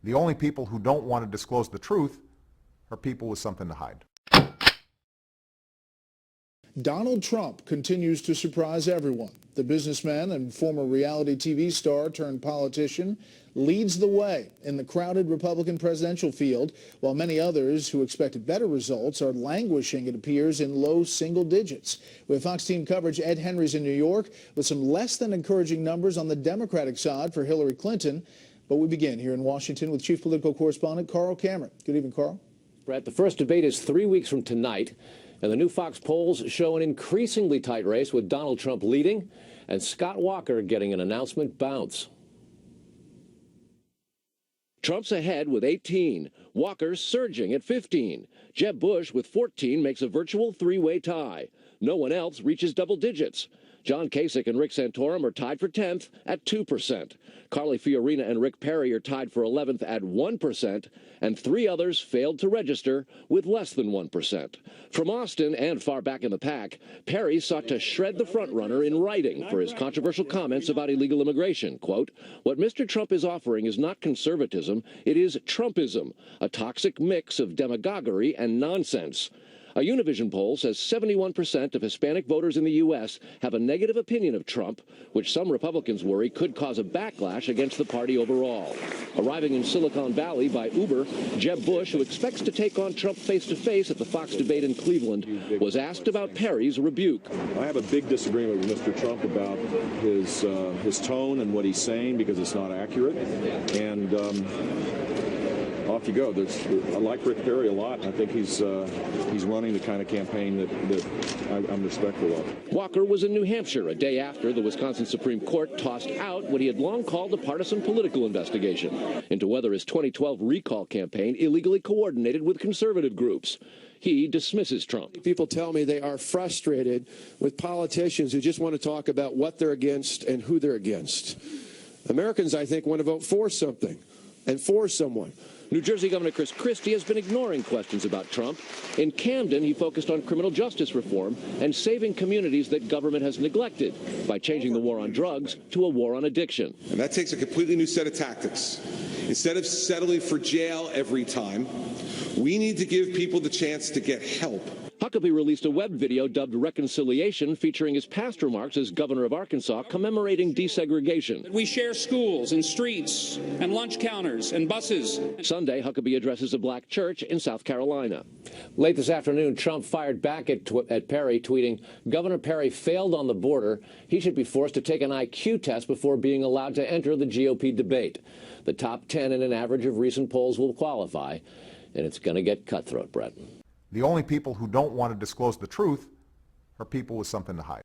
The only people who don't want to disclose the truth are people with something to hide. Donald Trump continues to surprise everyone. The businessman and former reality TV star turned politician leads the way in the crowded Republican presidential field, while many others who expected better results are languishing, it appears, in low single digits. With Fox team coverage, Ed Henry's in New York with some less than encouraging numbers on the Democratic side for Hillary Clinton. But we begin here in Washington with chief political correspondent Carl Cameron. Good evening, Carl. Brett, the first debate is 3 weeks from tonight, and the new Fox polls show an increasingly tight race with Donald Trump leading and Scott Walker getting an announcement bounce. Trump's ahead with 18. Walker's surging at 15. Jeb Bush with 14 makes a virtual three-way tie. No one else reaches double digits. John Kasich and Rick Santorum are tied for 10th at 2%. Carly Fiorina and Rick Perry are tied for 11th at 1%, and 3 others failed to register with less than 1%. From Austin and far back in the pack, Perry sought to shred the frontrunner in writing for his controversial comments about illegal immigration. Quote, "What Mr. Trump is offering is not conservatism, it is Trumpism, a toxic mix of demagoguery and nonsense." A Univision poll says 71% of Hispanic voters in the U.S. have a negative opinion of Trump, which some Republicans worry could cause a backlash against the party overall. Arriving in Silicon Valley by Uber, Jeb Bush, who expects to take on Trump face-to-face at the Fox debate in Cleveland, was asked about Perry's rebuke. I have a big disagreement with Mr. Trump about his tone and what he's saying because it's not accurate. And off you go. I like Rick Perry a lot. I think he's running the kind of campaign that I'm respectful of. Walker was in New Hampshire a day after the Wisconsin Supreme Court tossed out what he had long called a partisan political investigation into whether his 2012 recall campaign illegally coordinated with conservative groups. He dismisses Trump. People tell me they are frustrated with politicians who just want to talk about what they're against and who they're against. Americans, I think, want to vote for something and for someone. New Jersey Governor Chris Christie has been ignoring questions about Trump. In Camden, he focused on criminal justice reform and saving communities that government has neglected by changing the war on drugs to a war on addiction. And that takes a completely new set of tactics. Instead of settling for jail every time, we need to give people the chance to get help. Huckabee released a web video dubbed Reconciliation, featuring his past remarks as governor of Arkansas commemorating desegregation. We share schools and streets and lunch counters and buses. Sunday, Huckabee addresses a black church in South Carolina. Late this afternoon, Trump fired back at Perry, tweeting, "Governor Perry failed on the border. He should be forced to take an IQ test before being allowed to enter the GOP debate. The top 10 in an average of recent polls will qualify, and it's going to get cutthroat, Brett." The only people who don't want to disclose the truth are people with something to hide.